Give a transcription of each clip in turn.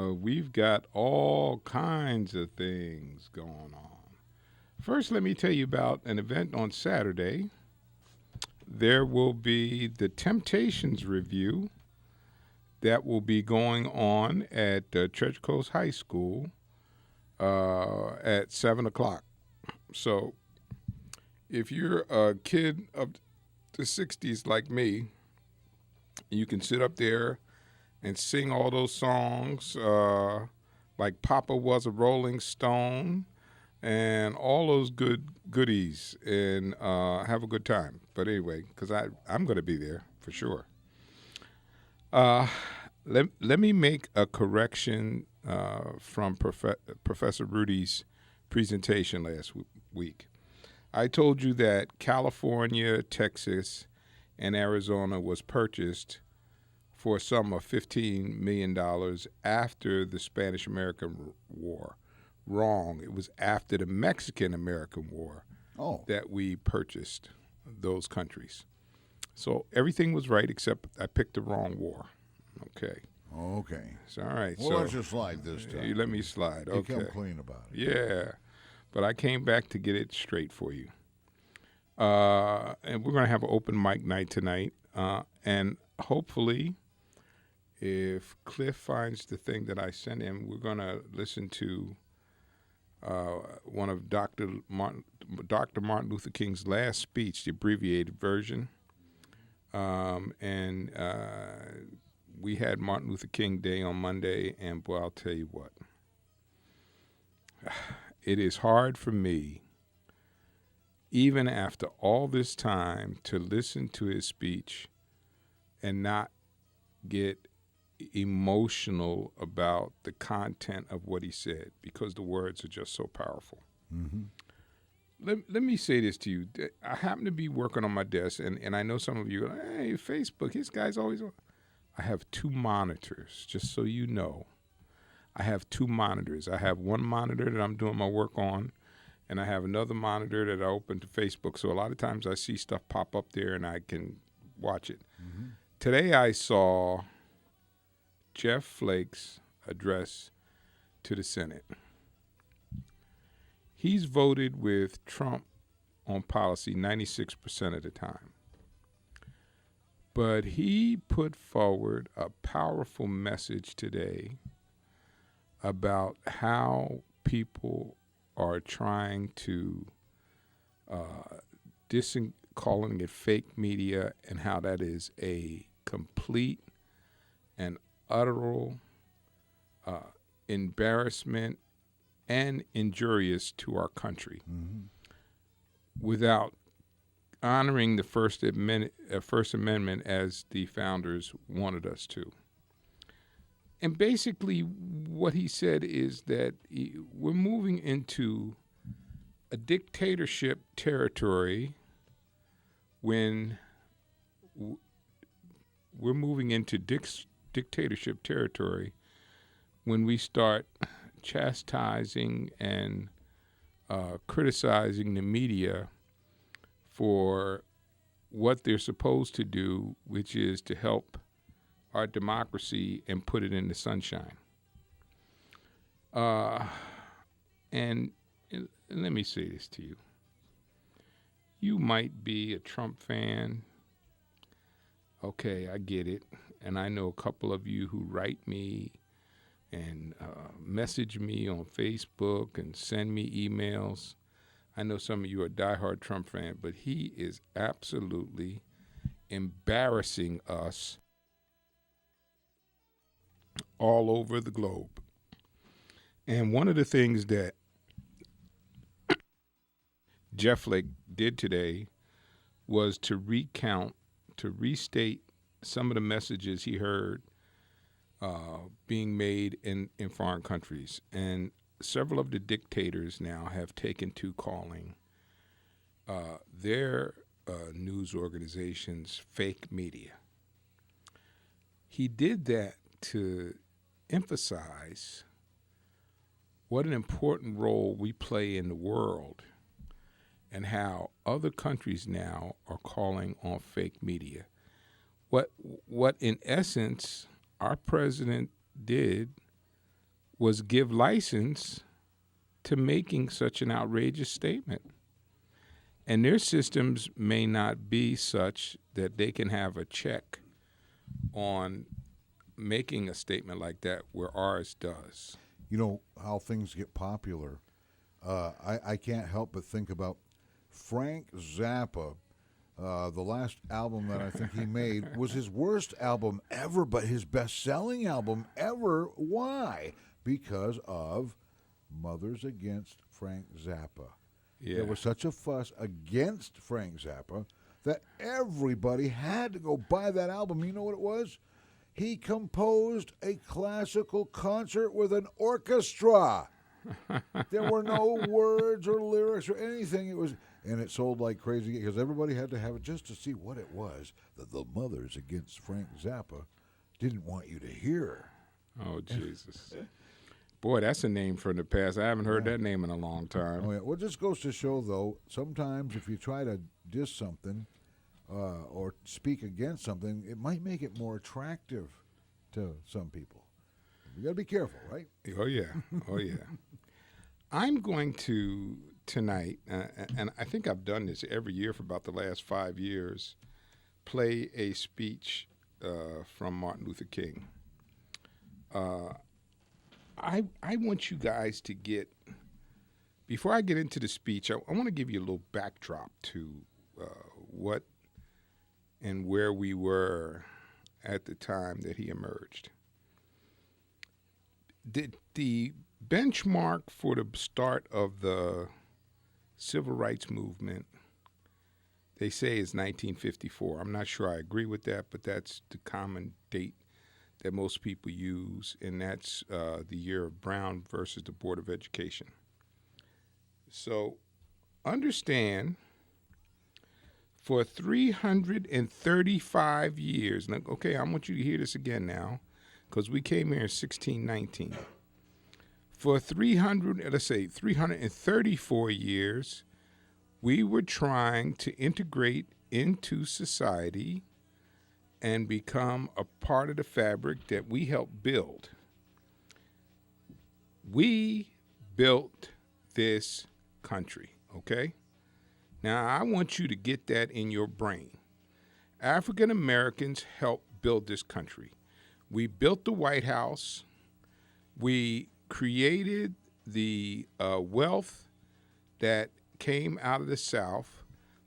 We've got all kinds of things going on. First, let me tell you about an event on Saturday. There will be the Temptations review that will be going on at Church Coast High School at 7 o'clock. So, if you're a kid of the 60s like me, you can sit up there and sing all those songs like Papa Was a Rolling Stone and all those goodies and have a good time. But anyway, because I'm going to be there for sure. Uh, let me make a correction from Professor Rudy's presentation last week. I told you that California, Texas, and Arizona was purchased for a sum of $15 million after the Spanish-American War. Wrong. It was after the Mexican-American War Oh, that we purchased those countries. So everything was right except I picked the wrong war. Okay. okay. So, all right. Well, So let's just slide this you time. let me slide. You come Okay. clean about it. Yeah. But I came back to get it straight for you. And we're going to have an open mic night tonight. And hopefully, if Cliff finds the thing that I sent him, we're going to listen to one of Dr. Martin Luther King's last speech, the abbreviated version. And we had Martin Luther King Day on Monday, and boy, I'll tell you what. It is hard for me, even after all this time, to listen to his speech and not get emotional about the content of what he said because the words are just so powerful. Mm-hmm. Let me say this to you. I happen to be working on my desk, and I know some of you go, hey, Facebook, his guy's always on. I have two monitors, just so you know. I have two monitors. I have one monitor that I'm doing my work on, and I have another monitor that I open to Facebook. So a lot of times I see stuff pop up there, and I can watch it. Mm-hmm. Today I saw Jeff Flake's address to the Senate. He's voted with Trump on policy 96% of the time. But he put forward a powerful message today about how people are trying to calling it fake media and how that is a complete and utter embarrassment and injurious to our country Mm-hmm. without honoring the First Amendment as the founders wanted us to. And basically, what he said is that we're moving into a dictatorship territory when we're moving into dictatorship territory when we start chastising and criticizing the media for what they're supposed to do, which is to help our democracy and put it in the sunshine. And let me say this to you. You might be a Trump fan. Okay, I get it. And I know a couple of you who write me and message me on Facebook and send me emails. I know some of you are diehard Trump fan, but he is absolutely embarrassing us all over the globe. And one of the things that Jeff Flake did today was to restate some of the messages he heard being made in foreign countries. And several of the dictators now have taken to calling their news organizations fake media. He did that to emphasize what an important role we play in the world and how other countries now are calling on fake media. What in essence our president did was give license to making such an outrageous statement. And their systems may not be such that they can have a check on making a statement like that where ours does. You know how things get popular. I can't help but think about Frank Zappa. The last album that I think he made was his worst album ever, but his best-selling album ever. Why? Because of Mothers Against Frank Zappa. Yeah. There was such a fuss against Frank Zappa that everybody had to go buy that album. You know what it was? He composed a classical concert with an orchestra. There were no words or lyrics or anything. And it sold like crazy because everybody had to have it just to see what it was that the Mothers Against Frank Zappa didn't want you to hear. Oh, Jesus. Boy, that's a name from the past. I haven't heard that name in a long time. Oh, yeah. Well, it just goes to show, though, sometimes if you try to diss something or speak against something, it might make it more attractive to some people. You got to be careful, right? Oh, yeah. Oh, yeah. I'm going to, tonight, and I think I've done this every year for about the last 5 years, play a speech from Martin Luther King. I want you guys to get, before I get into the speech, I want to give you a little backdrop to what and where we were at the time that he emerged. The benchmark for the start of the civil rights movement, they say, is 1954. I'm not sure I agree with that, but that's the common date that most people use, and that's the year of Brown versus the Board of Education. So understand, for 335 years, now, okay, I want you to hear this again now, because we came here in 1619. For 334 years, we were trying to integrate into society and become a part of the fabric that we helped build. We built this country, okay? Now, I want you to get that in your brain. African Americans helped build this country. We built the White House. We created the wealth that came out of the South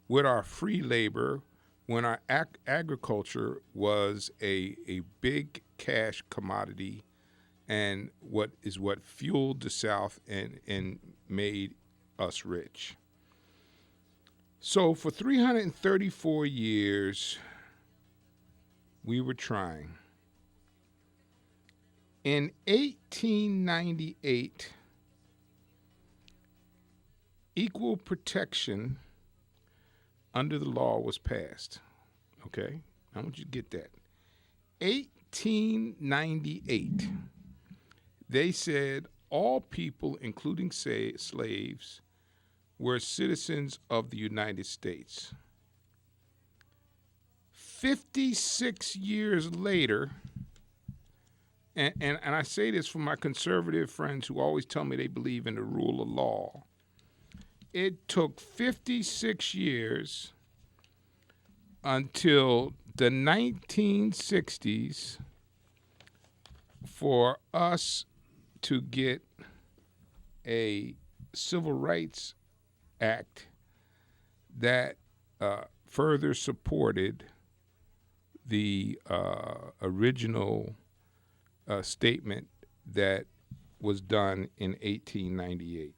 with our free labor when our agriculture was a big cash commodity and what fueled the South and made us rich. So for 334 years, we were trying. In 1898, equal protection under the law was passed. Okay? I want you to get that. 1898, they said all people, including slaves, were citizens of the United States. 56 years later, and I say this for my conservative friends who always tell me they believe in the rule of law, it took 56 years until the 1960s for us to get a Civil Rights Act that further supported the original statement that was done in 1898,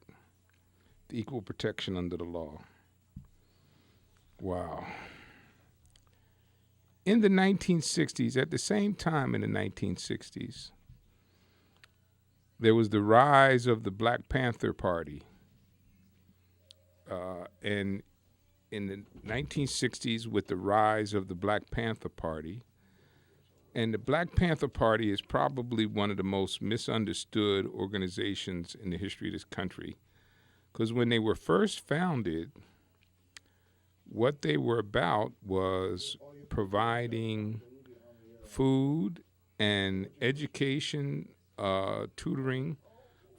the equal protection under the law. Wow. In the 1960s, at the same time in the 1960s, there was the rise of the Black Panther Party. And in the 1960s, with the rise of the Black Panther Party, and the Black Panther Party is probably one of the most misunderstood organizations in the history of this country, because when they were first founded, what they were about was providing food and education, tutoring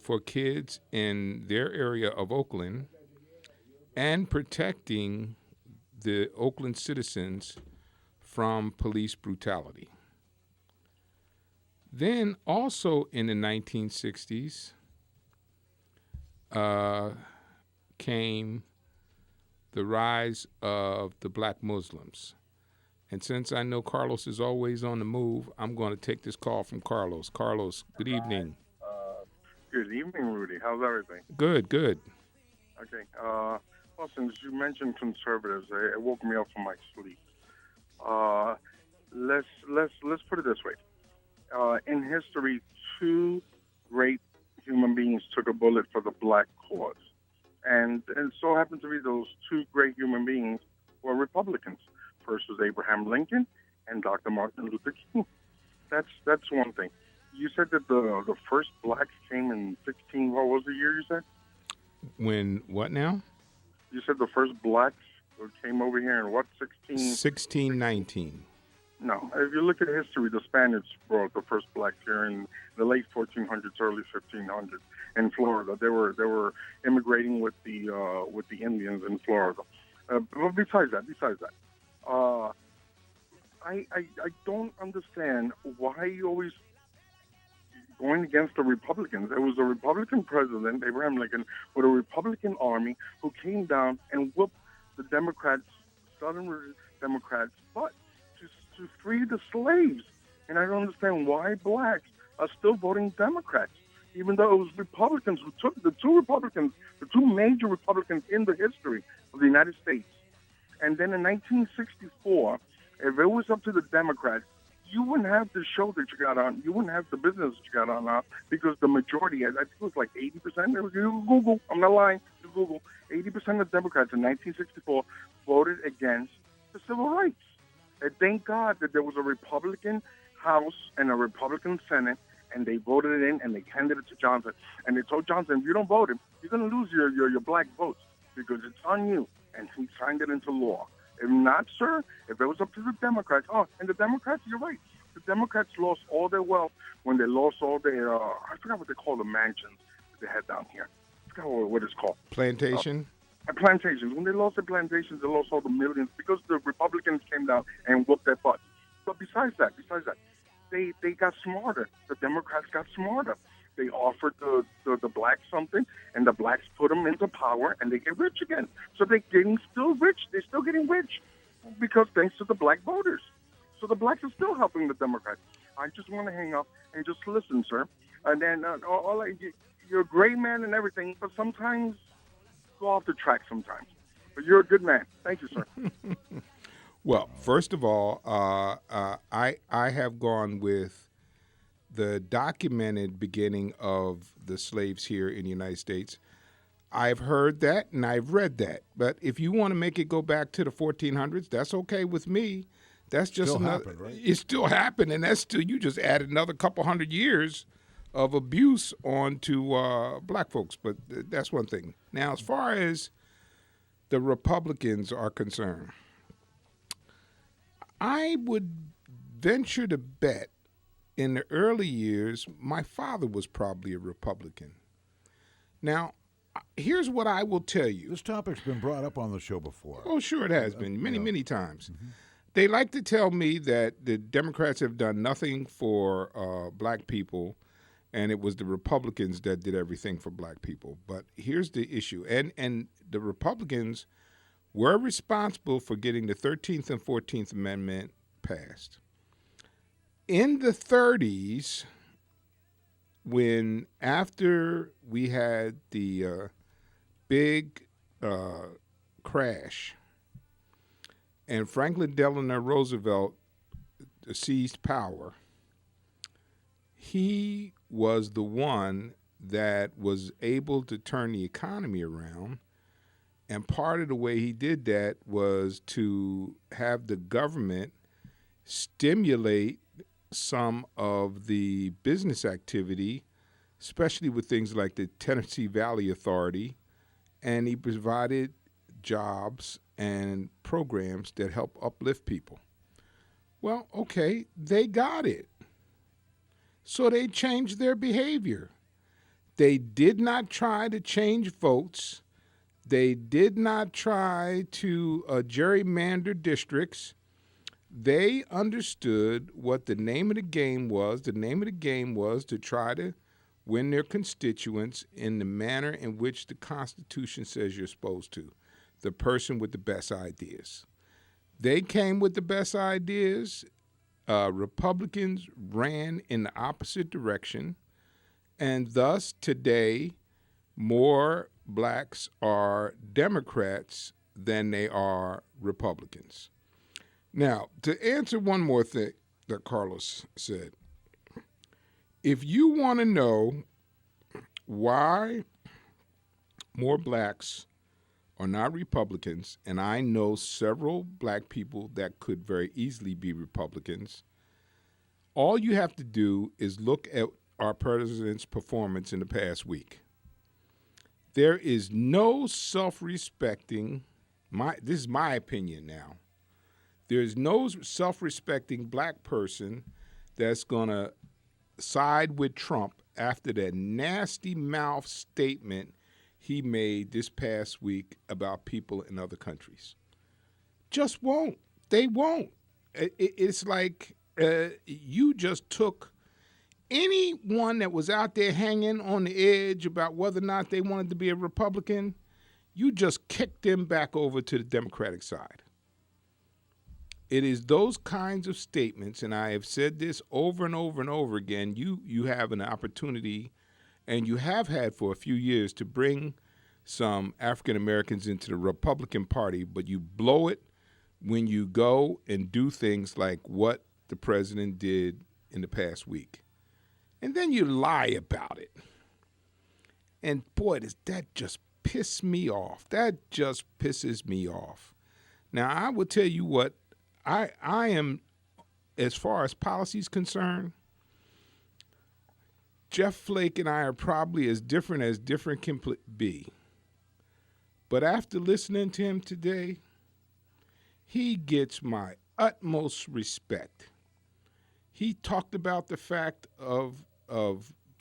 for kids in their area of Oakland and protecting the Oakland citizens from police brutality. Then also in the 1960s came the rise of the black Muslims. And since I know Carlos is always on the move, I'm going to take this call from Carlos. Carlos, good evening. Good evening, Rudy. How's everything? Good, good. Okay. Well, since you mentioned conservatives, it woke me up from my sleep. Let's put it this way. In history, two great human beings took a bullet for the black cause, and so happened to be those two great human beings were Republicans. First was Abraham Lincoln and Dr. Martin Luther King. That's one thing. You said that the first blacks came in 16. What was the year you said? When what now? You said the first blacks came over here in what, 16? 1619. No. If you look at history, the Spaniards brought the first blacks here in the late 1400s, early 1500s in Florida. They were immigrating with the Indians in Florida. But besides that, I don't understand why you always going against the Republicans. It was a Republican president, Abraham Lincoln, with a Republican army who came down and whooped the Democrats, Southern Democrats' butt to free the slaves. And I don't understand why blacks are still voting Democrats, even though it was Republicans who took the two major Republicans in the history of the United States. And then in 1964, if it was up to the Democrats, you wouldn't have the show that you got on. You wouldn't have the business that you got on now because the majority, I think it was like 80%. It was, you Google, I'm not lying, you Google, 80% of Democrats in 1964 voted against the civil rights. And thank God that there was a Republican House and a Republican Senate, and they voted it in and they handed it to Johnson. And they told Johnson, if you don't vote him, you're going to lose your black votes because it's on you. And he signed it into law. If not, sir, if it was up to the Democrats, and the Democrats, you're right. The Democrats lost all their wealth when they lost all their, I forgot what they call the mansions that they had down here. I forgot what it's called. Plantation? Plantations. When they lost their plantations, they lost all the millions because the Republicans came down and whooped their butt. But besides that, they got smarter. The Democrats got smarter. They offered the blacks something, and the blacks put them into power, and they get rich again. So they're getting still rich. They're still getting rich because thanks to the black voters. So the blacks are still helping the Democrats. I just want to hang up and just listen, sir. And then you're a great man and everything, but sometimes go off the track sometimes. But you're a good man. Thank you, sir. Well, first of all, I have gone with the documented beginning of the slaves here in the United States. I've heard that and I've read that. But if you want to make it go back to the 1400s, that's okay with me. That's just still another. Happened, right? It still happened, and that's still, you just added another couple hundred years of abuse onto black folks. But that's one thing. Now, as far as the Republicans are concerned, I would venture to bet in the early years, my father was probably a Republican. Now, here's what I will tell you. This topic's been brought up on the show before. Oh, sure it has been, many times. Mm-hmm. They like to tell me that the Democrats have done nothing for black people, and it was the Republicans that did everything for black people. But here's the issue. And the Republicans were responsible for getting the 13th and 14th Amendment passed. In the 30s, when after we had the big crash and Franklin Delano Roosevelt seized power, he was the one that was able to turn the economy around. And part of the way he did that was to have the government stimulate some of the business activity, especially with things like the Tennessee Valley Authority, and he provided jobs and programs that help uplift people. Well, okay, they got it. So they changed their behavior. They did not try to change votes. They did not try to gerrymander districts. They understood what the name of the game was. The name of the game was to try to win their constituents in the manner in which the Constitution says you're supposed to, the person with the best ideas. They came with the best ideas. Republicans ran in the opposite direction, and thus today more blacks are Democrats than they are Republicans. Now, to answer one more thing that Carlos said, if you want to know why more blacks are not Republicans, and I know several black people that could very easily be Republicans, all you have to do is look at our president's performance in the past week. There is no self-respecting, this is my opinion now, there is no self-respecting black person that's going to side with Trump after that nasty mouth statement he made this past week about people in other countries. Just won't. They won't. It's like you just took anyone that was out there hanging on the edge about whether or not they wanted to be a Republican, you just kicked them back over to the Democratic side. It is those kinds of statements, and I have said this over and over and over again, you have an opportunity, and you have had for a few years, to bring some African Americans into the Republican Party, but you blow it when you go and do things like what the president did in the past week. And then you lie about it. And boy, that just pissed me off. That just pisses me off. Now, I will tell you what, I am, as far as policy is concerned, Jeff Flake and I are probably as different can be. But after listening to him today, he gets my utmost respect. He talked about the fact of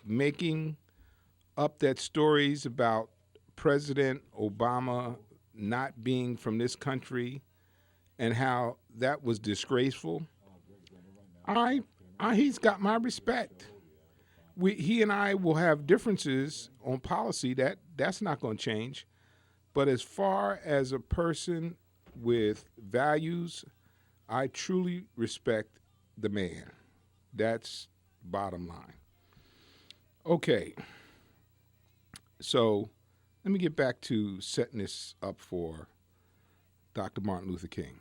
making up that stories about President Obama not being from this country and how that was disgraceful. He's got my respect. He and I will have differences on policy. That's not going to change. But as far as a person with values, I truly respect the man. That's bottom line. Okay. So let me get back to setting this up for Dr. Martin Luther King.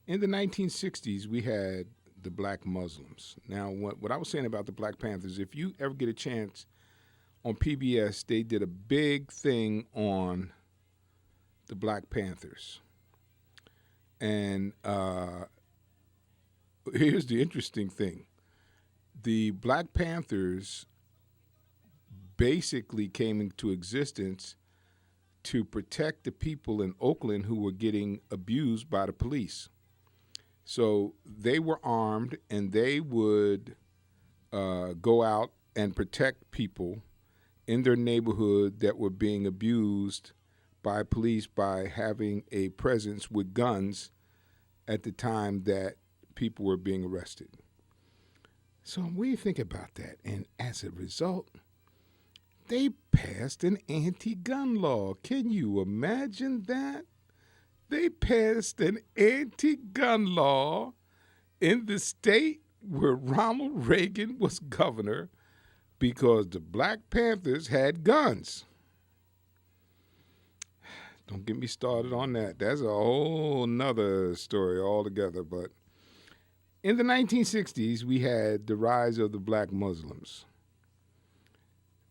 In the 1960s, we had the black Muslims. Now, what I was saying about the Black Panthers, if you ever get a chance on PBS, they did a big thing on the Black Panthers. And here's the interesting thing. The Black Panthers basically came into existence to protect the people in Oakland who were getting abused by the police. So they were armed, and they would go out and protect people in their neighborhood that were being abused by police by having a presence with guns at the time that people were being arrested. So what do you think about that? And as a result, they passed an anti-gun law. Can you imagine that? They passed an anti-gun law in the state where Ronald Reagan was governor because the Black Panthers had guns. Don't get me started on that. That's a whole nother story altogether. But in the 1960s, we had the rise of the black Muslims.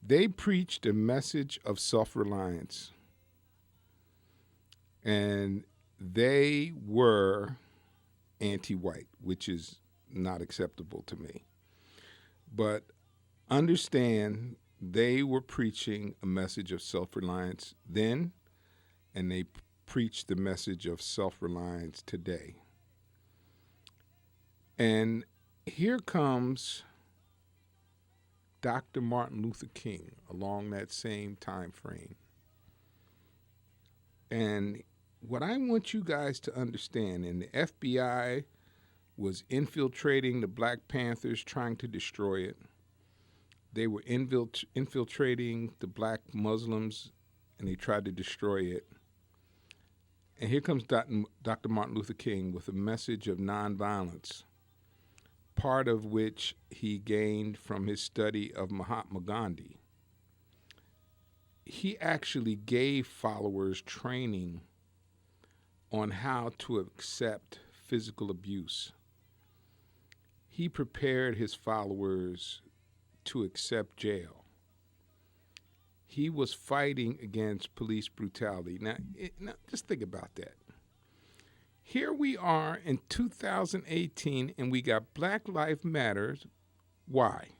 They preached a message of self-reliance. And they were anti-white, which is not acceptable to me. But understand, they were preaching a message of self-reliance then, and they preach the message of self-reliance today. And here comes Dr. Martin Luther King along that same time frame. And what I want you guys to understand, and the FBI was infiltrating the Black Panthers, trying to destroy it. They were infiltrating the black Muslims, and they tried to destroy it. And here comes Dr. Martin Luther King with a message of nonviolence, part of which he gained from his study of Mahatma Gandhi. He actually gave followers training on how to accept physical abuse. He prepared his followers to accept jail. He was fighting against police brutality. Now, just think about that. Here we are in 2018, and we got Black Lives Matter. Why?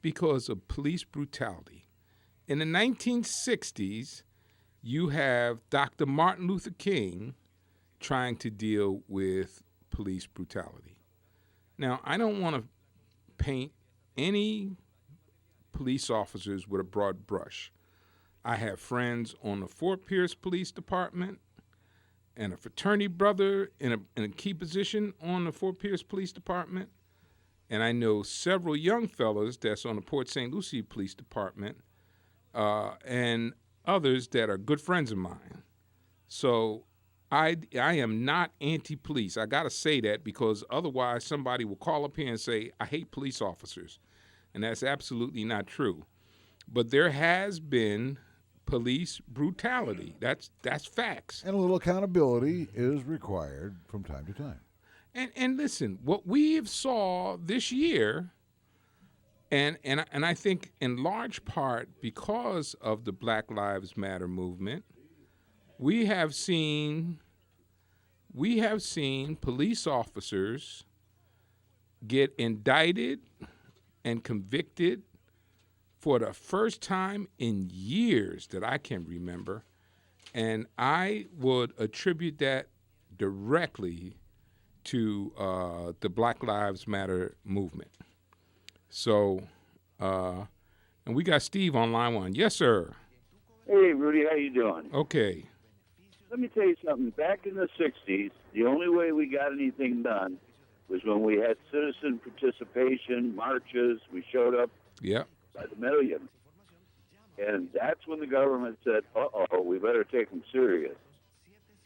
Because of police brutality. In the 1960s, you have Dr. Martin Luther King trying to deal with police brutality. Now, I don't want to paint any police officers with a broad brush. I have friends on the Fort Pierce Police Department and a fraternity brother in a key position on the Fort Pierce Police Department. And I know several young fellas that's on the Port St. Lucie Police Department and others that are good friends of mine. So I am not anti-police. I got to say that because otherwise somebody will call up here and say, I hate police officers. And that's absolutely not true. But there has been police brutality. That's facts. And a little accountability is required from time to time. And listen, what we have saw this year, and I think in large part because of the Black Lives Matter movement, we have seen police officers get indicted and convicted for the first time in years that I can remember. And I would attribute that directly to the Black Lives Matter movement. So, and we got Steve on line one. Yes, sir. Hey, Rudy, how you doing? Okay. Let me tell you something. Back in the 60s, the only way we got anything done was when we had citizen participation, marches. We showed up Yep. by the million. And that's when the government said, uh-oh, we better take them serious.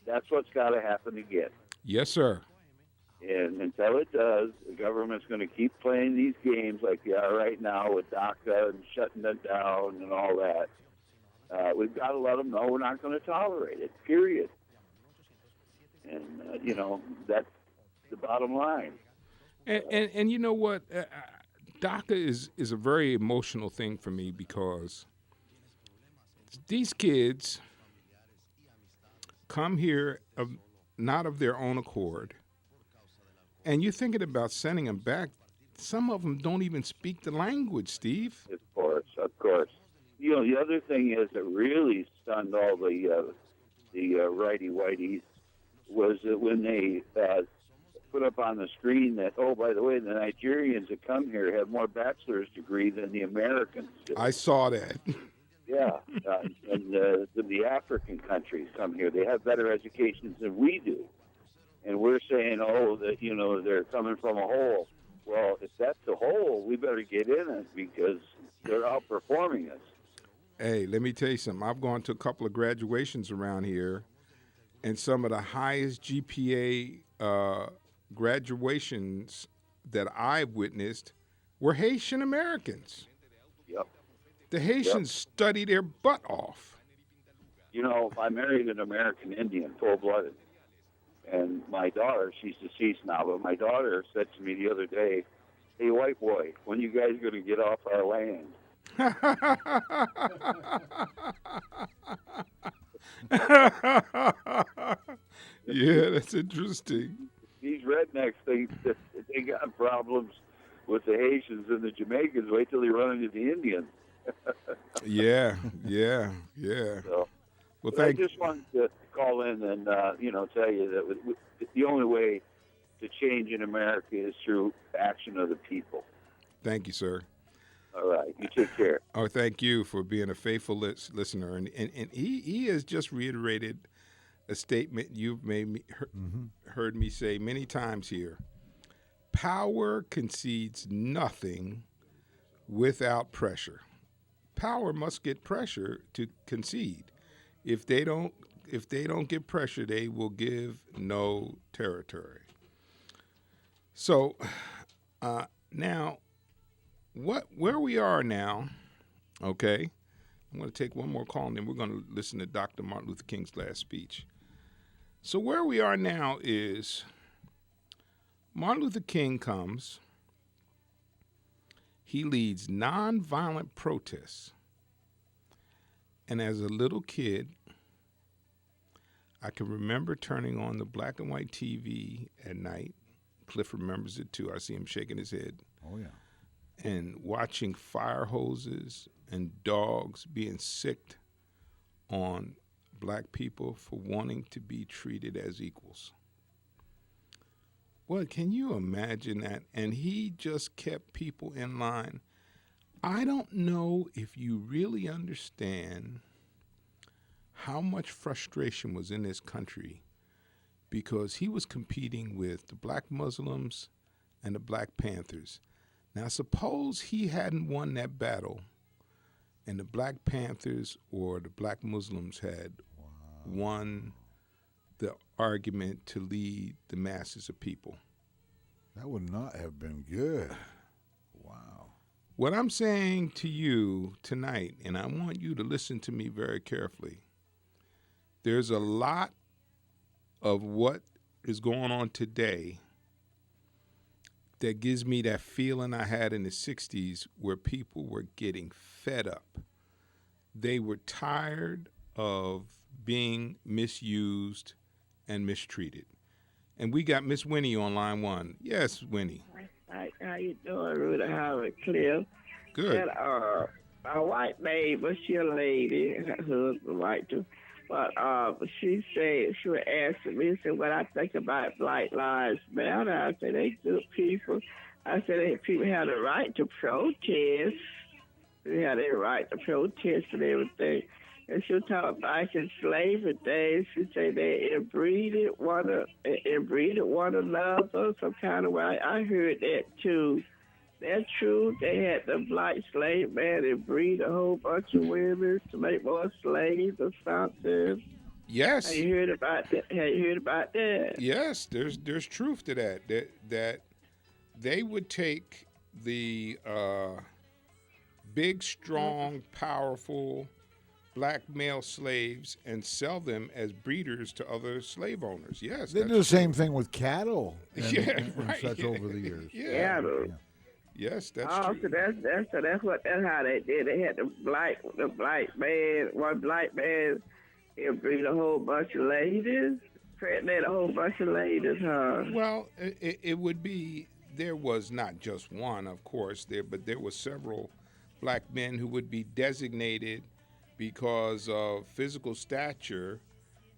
That's what's got to happen again. Yes, sir. And until it does, the government's going to keep playing these games like they are right now with DACA and shutting it down and all that. We've got to let them know we're not going to tolerate it, period. And, that's the bottom line. And you know what? DACA is a very emotional thing for me because these kids come here not of their own accord, and you're thinking about sending them back. Some of them don't even speak the language, Steve. Of course. The other thing is that really stunned all the righty-whiteys was that when they put up on the screen that, oh, by the way, the Nigerians that come here have more bachelor's degree than the Americans do. I saw that. Yeah, and the African countries come here. They have better educations than we do. And we're saying, that, they're coming from a hole. Well, if that's a hole, we better get in it because they're outperforming us. Hey, let me tell you something. I've gone to a couple of graduations around here, and some of the highest GPA graduations that I've witnessed were Haitian Americans. Yep. The Haitians study their butt off. I married an American Indian, full-blooded. And my daughter, she's deceased now, but my daughter said to me the other day, hey, white boy, when you guys going to get off our land? Yeah, that's interesting. These rednecks think that they got problems with the Haitians and the Jamaicans. Wait till they run into the Indians. Yeah. So, Well, I just wanted to call in and tell you that the only way to change in America is through action of the people. Thank you, sir. All right. You take care. Oh, thank you for being a faithful listener. And he has just reiterated a statement you've heard me say many times here. Power concedes nothing without pressure. Power must get pressure to concede. If they don't get pressure, they will give no territory. So now, where we are now, okay, I'm going to take one more call and then we're going to listen to Dr. Martin Luther King's last speech. So where we are now is Martin Luther King comes, he leads nonviolent protests, and as a little kid, I can remember turning on the black and white TV at night. Cliff remembers it too. I see him shaking his head. Oh, yeah. And watching fire hoses and dogs being sicked on black people for wanting to be treated as equals. Well, can you imagine that? And he just kept people in line. I don't know if you really understand how much frustration was in this country because he was competing with the black Muslims and the Black Panthers. Now, suppose he hadn't won that battle and the Black Panthers or the black Muslims had won the argument to lead the masses of people. That would not have been good. Wow. What I'm saying to you tonight, and I want you to listen to me very carefully, there's a lot of what is going on today that gives me that feeling I had in the 60s where people were getting fed up. They were tired of being misused and mistreated. And we got Miss Winnie on line one. Yes, Winnie. Hi, how you doing, Rudy? Howard, Cliff? Good. And, my white neighbor, she a lady, her husband white too. But she said, she was asking me, said, what I think about Black Lives Matter. I said, they good people. I said, people have the right to protest. They have the right to protest and everything. And she was talking back in slavery days. She said they inbreeded one another some kind of way. I heard that too. That's true. They had the black slave man and breed a whole bunch of women to make more slaves or something. Yes. Have you heard about that? Yes, there's truth to that. That they would take the big, strong, powerful black male slaves and sell them as breeders to other slave owners. Yes, They do the same thing with cattle and, Yeah, and right. such over the years. Yeah. Cattle. Yes, that's Oh, true. so that's how they did. They had the black man, one black man, and breed a whole bunch of ladies, pregnant a whole bunch of ladies, huh? Well, it would be, there was not just one, of course, but there were several black men who would be designated because of physical stature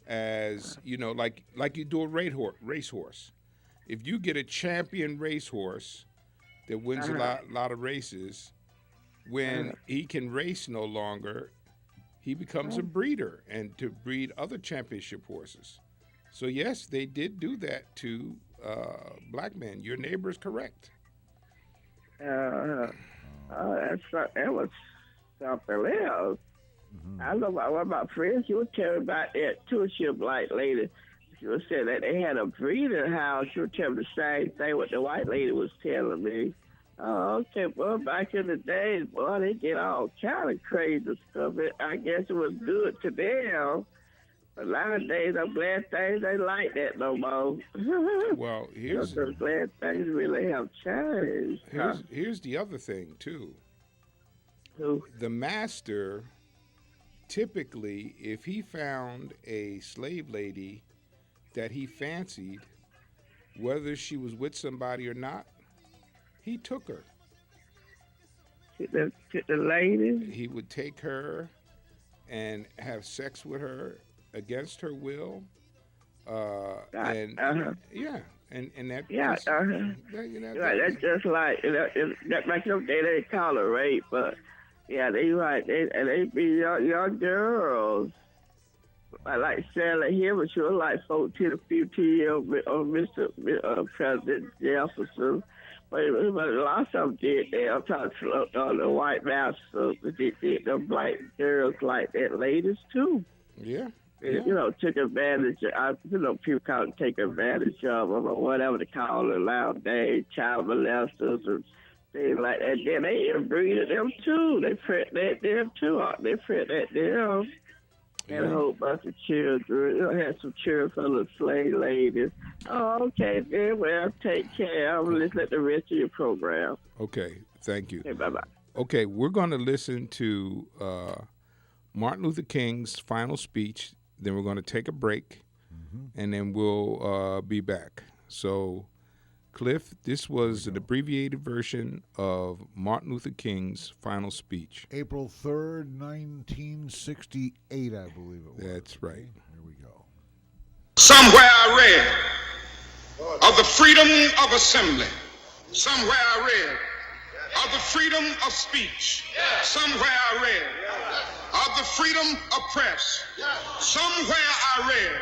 as, like you do a racehorse. If you get a champion racehorse that wins a lot of races, when he can race no longer, he becomes a breeder and to breed other championship horses. So yes, they did do that to black men. Your neighbor is correct. That was something else. I know one of my friends, she was telling me about that too. She was a black lady. She was saying that they had a breeding house. She was telling me the same thing what the white lady was telling me. Oh, okay. Well, back in the days, boy, they did all kind of crazy stuff. I guess it was good to them. But nowadays, I'm glad things ain't like that no more. Well, I'm glad things really have changed. here's the other thing too. Who? The master, typically, if he found a slave lady that he fancied, whether she was with somebody or not, he took her. The lady? He would take her and have sex with her against her will. Yeah, and that Yeah, just- that, you know, right. That's just like that back in the day they call it rape, but yeah, they right. They be young girls. I like Sally here, but she was like 14 or 15 years old, Mr. President Jefferson. But a lot of them did that. I'm talking to the white masters. They did them black girls like that, ladies too. yeah. You know, took advantage of, people call it take advantage of them or whatever they call it, loud day, child molesters or things like that. Then they inbreeded them too. They pregnant them too. They pregnant them. And a whole bunch of children. Had some children from the slave ladies. Oh, okay, then, well, take care. Let's let the rest of your program. Okay, thank you. Okay, bye-bye. Okay, we're going to listen to Martin Luther King's final speech. Then we're going to take a break, and then we'll be back. So, Cliff, this was an abbreviated version of Martin Luther King's final speech. April 3rd, 1968, I believe it was. That's right. Okay, here we go. Somewhere I read of the freedom of assembly. Somewhere I read of the freedom of speech. Somewhere I read of the freedom of press. Somewhere I read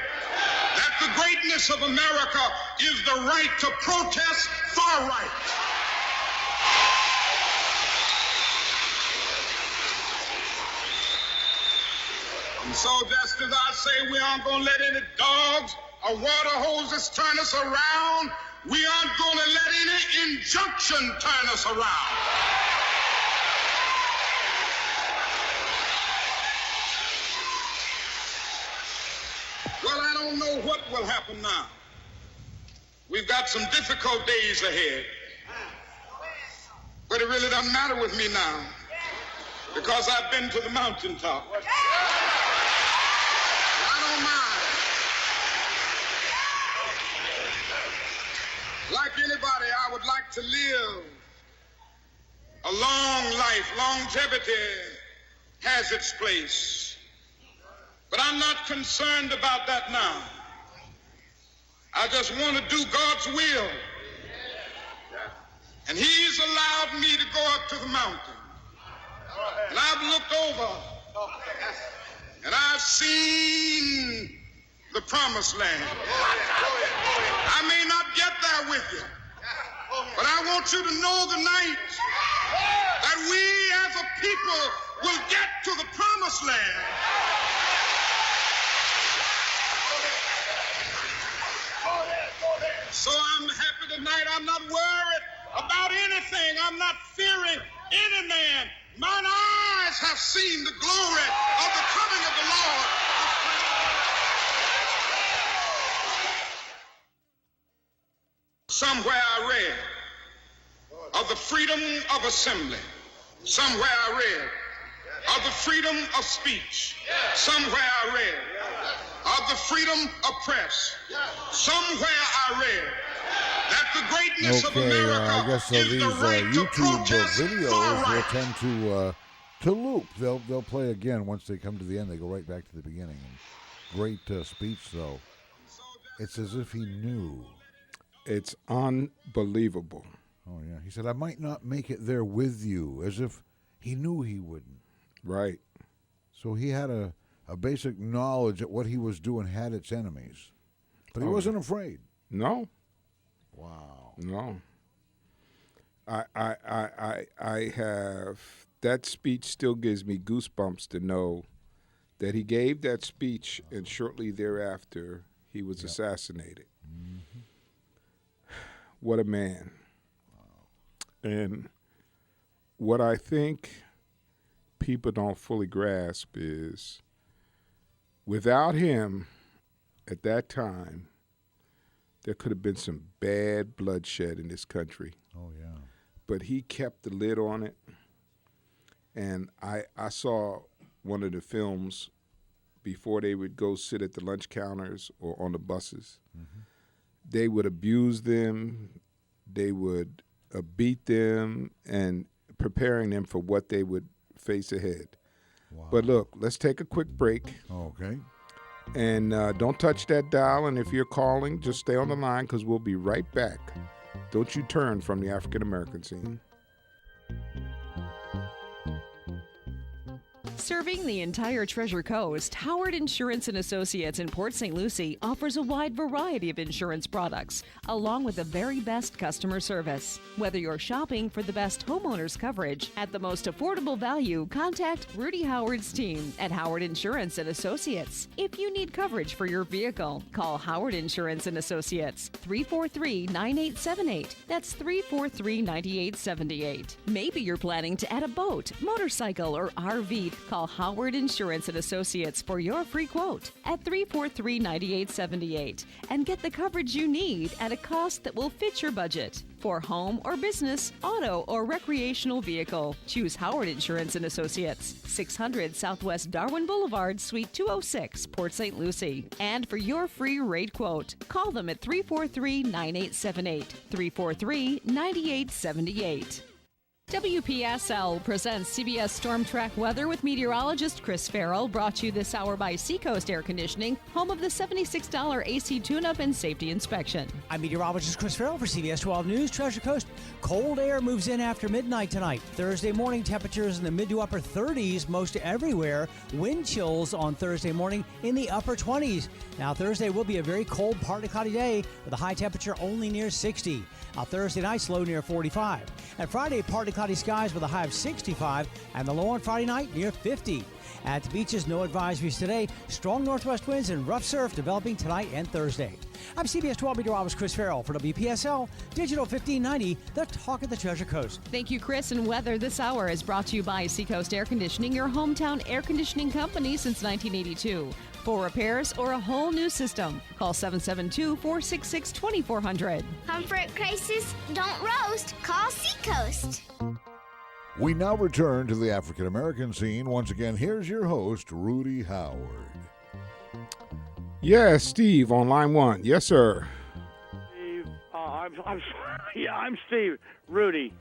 that the greatness of America is the right to protest far right. And so just as I say we aren't going to let any dogs or water hoses turn us around, we aren't going to let any injunction turn us around. Well, I don't know what will happen now. We've got some difficult days ahead. But it really doesn't matter with me now because I've been to the mountaintop. I don't mind. Like anybody, I would like to live a long life. Longevity has its place. But I'm not concerned about that now. I just want to do God's will. And He's allowed me to go up to the mountain. And I've looked over and I've seen the promised land. I may not get there with you, but I want you to know tonight that we as a people will get to the promised land. So I'm happy tonight. I'm not worried about anything. I'm not fearing any man. Mine eyes have seen the glory of the coming of the Lord. Somewhere I read of the freedom of assembly. Somewhere I read of the freedom of speech. Somewhere I read of the freedom of press. Somewhere I read that the greatness of Okay, America I guess is these the right to YouTube protest videos far will right. tend to loop. They'll play again once they come to the end. They go right back to the beginning. Great speech, though. It's as if he knew. It's unbelievable. Oh, yeah. He said, I might not make it there with you, as if he knew he wouldn't. Right. So he had a basic knowledge that what he was doing had its enemies. But he wasn't afraid. No. Wow. No. I have, that speech still gives me goosebumps to know that he gave that speech and shortly thereafter he was assassinated. Mm-hmm. What a man. Wow. And what I think people don't fully grasp is without him at that time, there could have been some bad bloodshed in this country. Oh, yeah. But he kept the lid on it. And I saw one of the films before they would go sit at the lunch counters or on the buses. Mm-hmm. They would abuse them. They would beat them and preparing them for what they would face ahead. Wow. But look, let's take a quick break. Okay. And don't touch that dial. And if you're calling, just stay on the line because we'll be right back. Don't you turn from the African American scene. Serving the entire Treasure Coast, Howard Insurance and Associates in Port St. Lucie offers a wide variety of insurance products, along with the very best customer service. Whether you're shopping for the best homeowners coverage at the most affordable value, contact Rudy Howard's team at Howard Insurance and Associates. If you need coverage for your vehicle, call Howard Insurance and Associates, 343-9878. That's 343-9878. Maybe you're planning to add a boat, motorcycle, or RV. Call Howard Insurance and Associates for your free quote at 343-9878 and get the coverage you need at a cost that will fit your budget. For home or business, auto or recreational vehicle, choose Howard Insurance and Associates, 600 Southwest Darwin Boulevard, Suite 206, Port St. Lucie. And for your free rate quote, call them at 343-9878, 343-9878. WPSL presents CBS Storm Track Weather with meteorologist Chris Farrell, brought to you this hour by Seacoast Air Conditioning, home of the $76 AC tune-up and safety inspection. I'm meteorologist Chris Farrell for CBS 12 News. Treasure Coast, cold air moves in after midnight tonight. Thursday morning, temperatures in the mid to upper 30s most everywhere. Wind chills on Thursday morning in the upper 20s. Now, Thursday will be a very cold, partly cloudy day with a high temperature only near 60. Thursday night, low near 45. And Friday, partly cloudy skies with a high of 65, and the low on Friday night near 50. At the beaches, no advisories today. Strong northwest winds and rough surf developing tonight and Thursday. I'm CBS 12 meteorologist Chris Farrell for WPSL Digital 1590, the talk of the Treasure Coast. Thank you, Chris. And weather this hour is brought to you by Seacoast Air Conditioning, your hometown air conditioning company since 1982. For repairs or a whole new system, call 772-466-2400. Comfort crisis? Don't roast. Call Seacoast. We now return to the African American scene. Once again, here's your host, Rudy Howard. Yeah, Steve on line one. Yes, sir. Steve, I'm Steve. Rudy.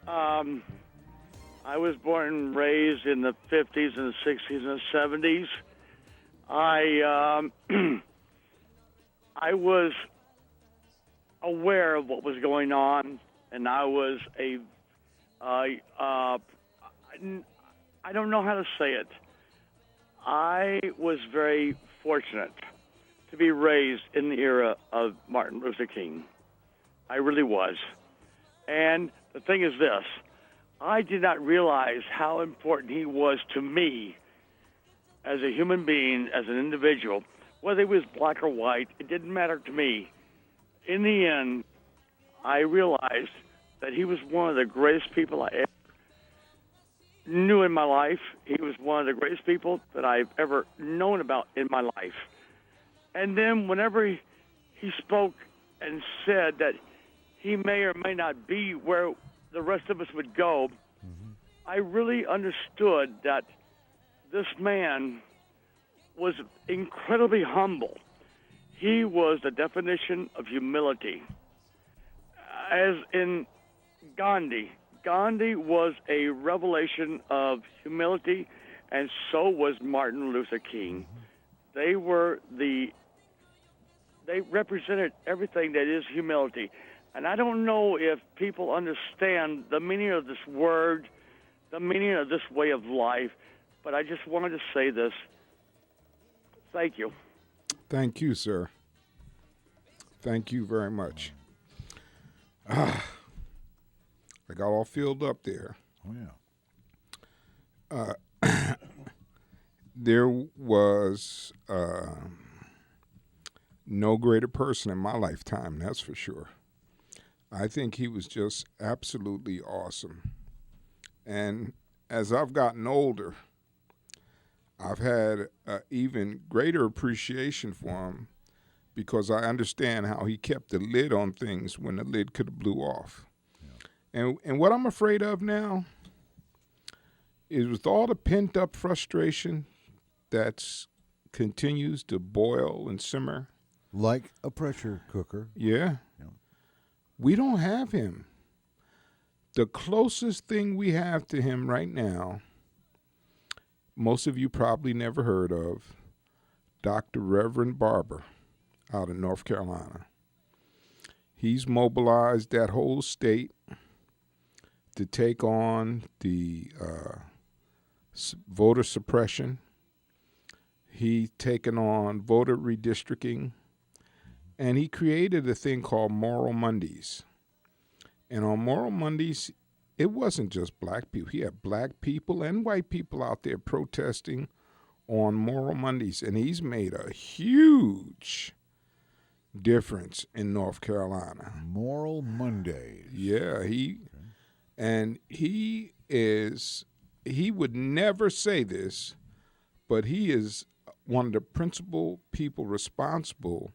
I was born and raised in the 50s and the 60s and the 70s. I was aware of what was going on, and I was I don't know how to say it. I was very fortunate to be raised in the era of Martin Luther King. I really was. And the thing is this, I did not realize how important he was to me as a human being, as an individual. Whether he was black or white, it didn't matter to me. In the end, I realized that he was one of the greatest people I ever knew in my life. He was one of the greatest people that I've ever known about in my life. And then whenever he spoke and said that he may or may not be where the rest of us would go, I really understood that this man was incredibly humble. He was the definition of humility. As in Gandhi was a revelation of humility, and so was Martin Luther King. They represented everything that is humility. And I don't know if people understand the meaning of this word, the meaning of this way of life, but I just wanted to say this. Thank you. Thank you, sir. Thank you very much. I got all filled up there. Oh, yeah. There was no greater person in my lifetime, that's for sure. I think he was just absolutely awesome. And as I've gotten older, I've had even greater appreciation for him because I understand how he kept the lid on things when the lid could have blew off. Yeah. And what I'm afraid of now is with all the pent-up frustration that continues to boil and simmer. Like a pressure cooker. Yeah. We don't have him. The closest thing we have to him right now, most of you probably never heard of, Dr. Reverend Barber out of North Carolina. He's mobilized that whole state to take on the voter suppression. He's taken on voter redistricting. And he created a thing called Moral Mondays. And on Moral Mondays, it wasn't just black people. He had black people and white people out there protesting on Moral Mondays. And he's made a huge difference in North Carolina. Moral Mondays. Yeah, he would never say this, but he is one of the principal people responsible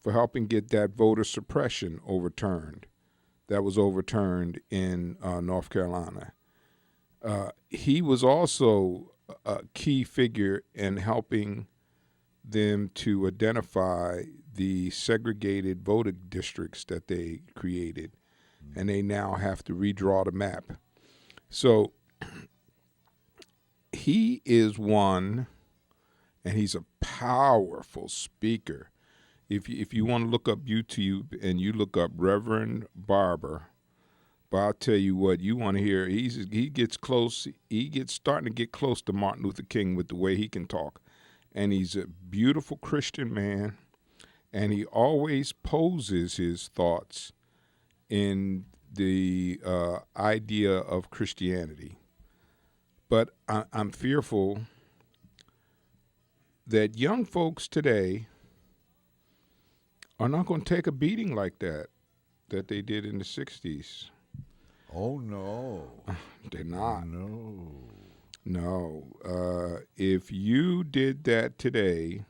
for helping get that voter suppression overturned. That was overturned in North Carolina. He was also a key figure in helping them to identify the segregated voting districts that they created, and they now have to redraw the map. So he is one, and he's a powerful speaker. If you want to look up YouTube and you look up Reverend Barber, but I'll tell you what, you want to hear, he gets close, he gets starting to get close to Martin Luther King with the way he can talk. And he's a beautiful Christian man, and he always poses his thoughts in the idea of Christianity. But I'm fearful that young folks today are not going to take a beating like that they did in the 60s. Oh, no. They're not. No. If you did that today,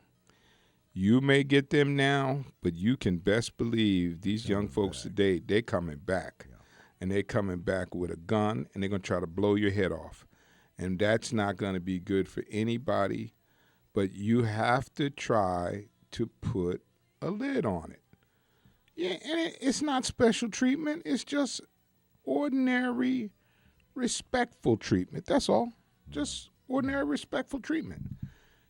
you may get them now, but you can best believe these young folks today, they're coming back. Yeah. And they're coming back with a gun, and they're going to try to blow your head off. And that's not going to be good for anybody, but you have to try to put a lid on it. Yeah, and it's not special treatment. It's just ordinary, respectful treatment. That's all. Just ordinary, respectful treatment.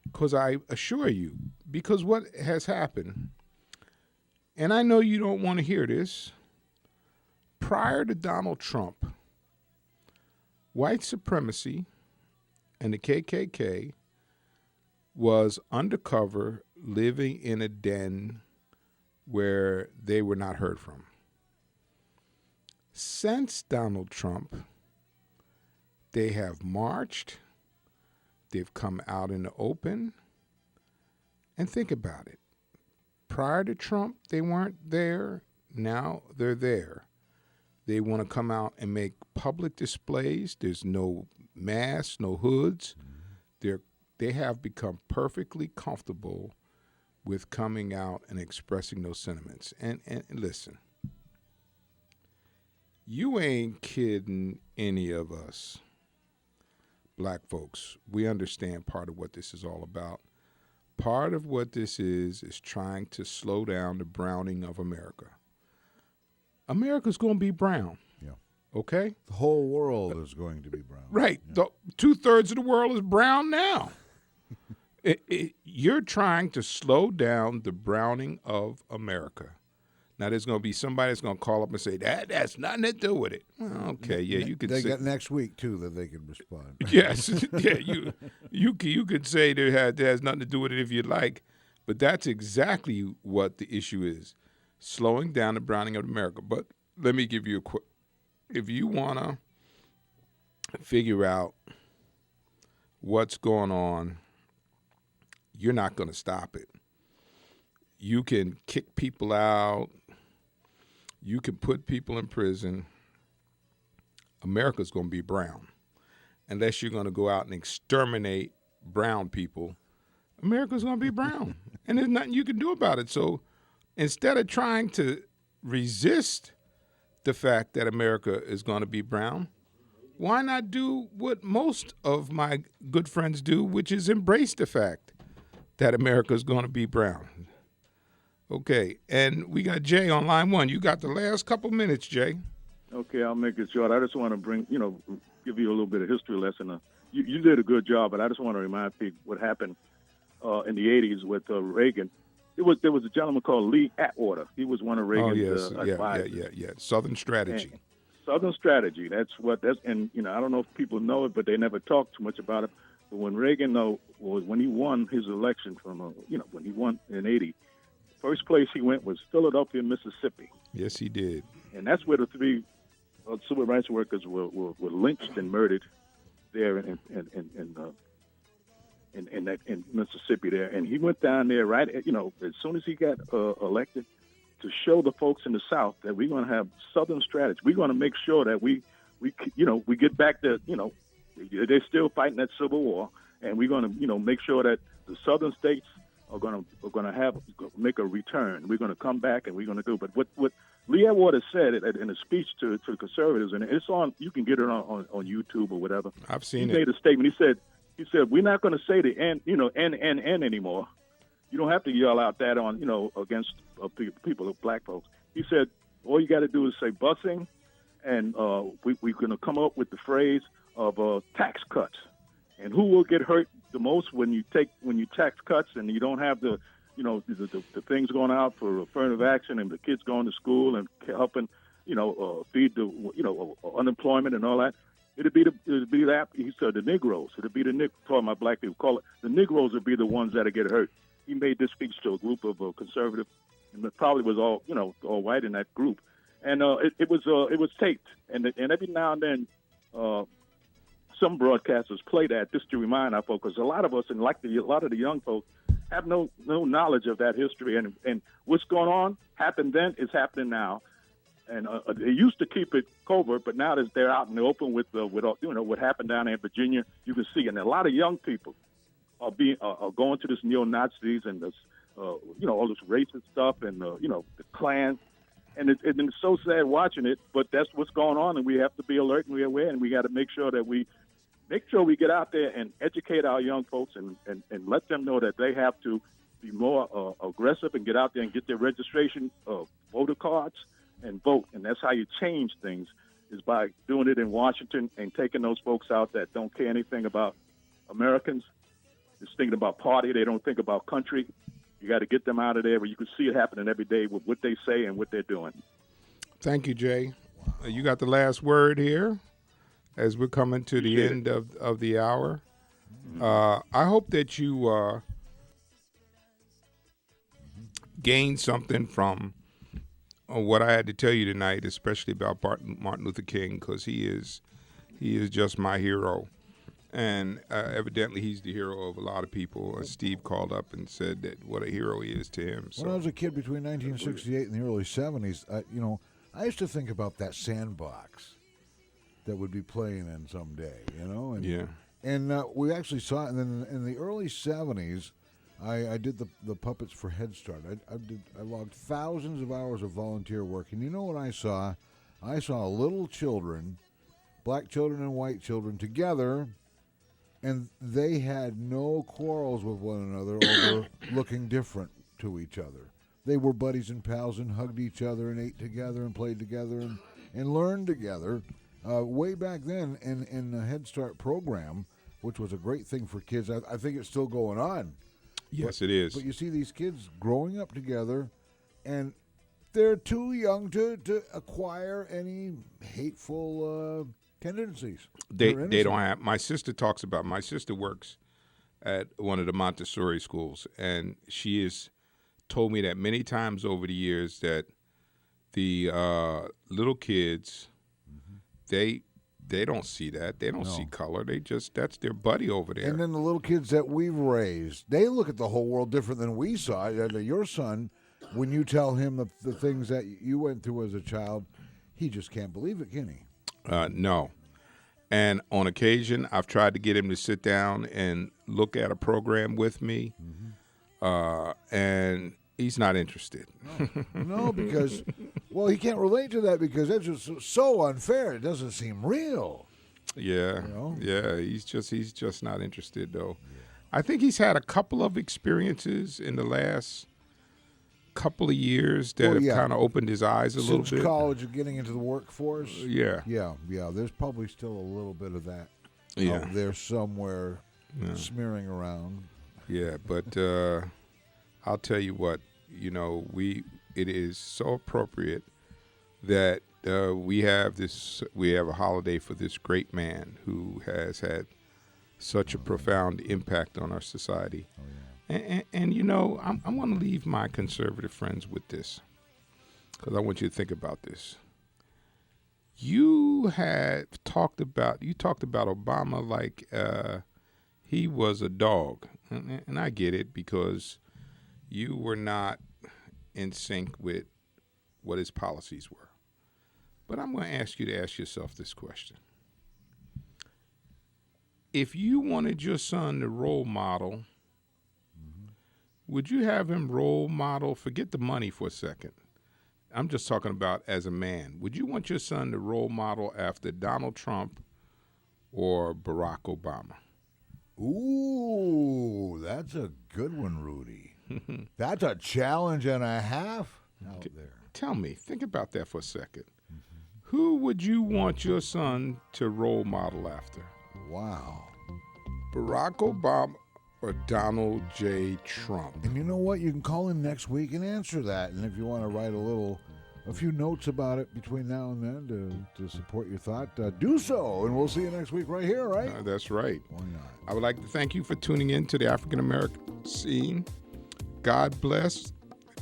Because I assure you, because what has happened, and I know you don't want to hear this, prior to Donald Trump, white supremacy and the KKK was undercover, living in a den where they were not heard from. Since Donald Trump, they have marched, they've come out in the open, and think about it. Prior to Trump, they weren't there. Now they're there. They want to come out and make public displays. There's no masks, no hoods. They have become perfectly comfortable with coming out and expressing those sentiments. And listen, you ain't kidding any of us, black folks. We understand part of what this is all about. Part of what this is trying to slow down the browning of America. America's going to be brown. Yeah. Okay? The whole world is going to be brown. Right. Yeah. 2/3 of the world is brown now. You're trying to slow down the browning of America. Now, there's going to be somebody that's going to call up and say, that's nothing to do with it. Well, okay, yeah, you could say. They got next week, too, that they can respond. Yes. Yeah, you could say that has nothing to do with it if you like, but that's exactly what the issue is, slowing down the browning of America. But let me give you a quick, if you want to figure out what's going on, you're not going to stop it. You can kick people out. You can put people in prison. America's going to be brown. Unless you're going to go out and exterminate brown people, America's going to be brown. And there's nothing you can do about it. So instead of trying to resist the fact that America is going to be brown, why not do what most of my good friends do, which is embrace the fact that America is going to be brown? Okay, and we got Jay on line one. You got the last couple minutes, Jay. Okay, I'll make it short. I just want to give you a little bit of history lesson. You did a good job, but I just want to remind people what happened in the 80s with Reagan. There was a gentleman called Lee Atwater. He was one of Reagan's advisors. Yeah. Southern Strategy. And Southern Strategy. And I don't know if people know it, but they never talk too much about it. But when Reagan when he won his election when he won in 80, first place he went was Philadelphia, Mississippi. Yes, he did. And that's where the three civil rights workers were lynched and murdered there in Mississippi there. And he went down there as soon as he got elected, to show the folks in the South that we're going to have Southern strategy. We're going to make sure that we get back to, they're still fighting that Civil War, and we're going to, make sure that the Southern states are going to make a return. We're going to come back and we're going to do. But what Lee Atwater said in a speech to conservatives, and it's on, you can get it on YouTube or whatever. I've seen it. He made a statement. He said, we're not going to say the N anymore. You don't have to yell out that on, against people, black folks. He said, all you got to do is say busing, and we're going to come up with the phrase of tax cuts. And who will get hurt the most when you tax cuts and you don't have the things going out for affirmative action and the kids going to school and helping, feed the, unemployment and all that. It'd be that, he said, the Negroes. It'd be talking about black people, call it, the Negroes would be the ones that get hurt. He made this speech to a group of conservatives, and it probably was all white in that group, and it was taped, and every now and then some broadcasters play that just to remind our folks, because a lot of us, and a lot of the young folks, have no knowledge of that history, and what's going on happened then is happening now, and they used to keep it covert, but now that they're out in the open with what happened down there in Virginia, you can see, and a lot of young people are going to this neo-Nazis and this, all this racist stuff and the Klan, and it's so sad watching it. But that's what's going on, and we have to be alert and we're aware, and we got to make sure we get out there and educate our young folks and let them know that they have to be more aggressive and get out there and get their registration voter cards and vote. And that's how you change things, is by doing it in Washington and taking those folks out that don't care anything about Americans. Just thinking about party, they don't think about country. You got to get them out of there, but you can see it happening every day with what they say and what they're doing. Thank you, Jay. You got the last word here as we're coming to the end of the hour. I hope that you gain something from what I had to tell you tonight, especially about Martin Luther King, because he is just my hero. And evidently, he's the hero of a lot of people. Steve called up and said that what a hero he is to him. So. When I was a kid between 1968 and the early 70s, I used to think about that sandbox that would be playing in someday, And, yeah. And we actually saw it. And then in the early 70s, I did the puppets for Head Start. I logged thousands of hours of volunteer work. And you know what I saw? I saw little children, black children and white children together, and they had no quarrels with one another over looking different to each other. They were buddies and pals and hugged each other and ate together and played together and learned together. Way back then in the Head Start program, which was a great thing for kids. I think it's still going on. Yes, it is. But you see these kids growing up together, and they're too young to acquire any hateful tendencies. They don't have. My sister works at one of the Montessori schools, and she has told me that many times over the years that the little kids, they don't see that. They don't see color. That's their buddy over there. And then the little kids that we've raised, they look at the whole world different than we saw. Your son, when you tell him the things that you went through as a child, he just can't believe it, can he? No. And on occasion, I've tried to get him to sit down and look at a program with me, and he's not interested. No, because, well, he can't relate to that because that's just so unfair. It doesn't seem real. Yeah, yeah. He's just not interested, though. Yeah. I think he's had a couple of experiences in the last couple of years that have kind of opened his eyes a little bit. Since college and getting into the workforce? Yeah. Yeah. There's probably still a little bit of that out there somewhere smearing around. Yeah, but I'll tell you what, it is so appropriate that we have a holiday for this great man who has had such a profound impact on our society. Oh, yeah. And I want to leave my conservative friends with this, because I want you to think about this. You talked about Obama like he was a dog, and I get it, because you were not in sync with what his policies were. But I'm going to ask you to ask yourself this question. If you wanted your son to role model, would you have him role model, forget the money for a second, I'm just talking about as a man, would you want your son to role model after Donald Trump or Barack Obama? Ooh, that's a good one, Rudy. That's a challenge and a half out there. Tell me, think about that for a second. Who would you want your son to role model after? Wow. Barack Obama or Donald J. Trump? And you know what? You can call in next week and answer that. And if you want to write a few notes about it between now and then to support your thought, do so. And we'll see you next week right here, right? That's right. Why not? I would like to thank you for tuning in to the African American Scene. God bless.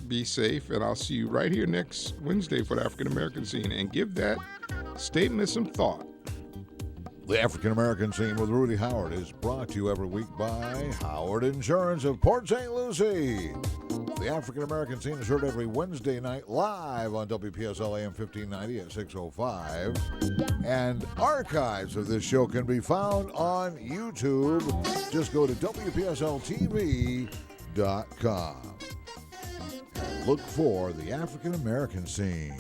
Be safe. And I'll see you right here next Wednesday for the African American Scene. And give that statement some thought. The African American Scene with Rudy Howard is brought to you every week by Howard Insurance of Port St. Lucie. The African American Scene is heard every Wednesday night live on WPSL AM 1590 at 6:05. And archives of this show can be found on YouTube. Just go to WPSLTV.com and look for the African American Scene.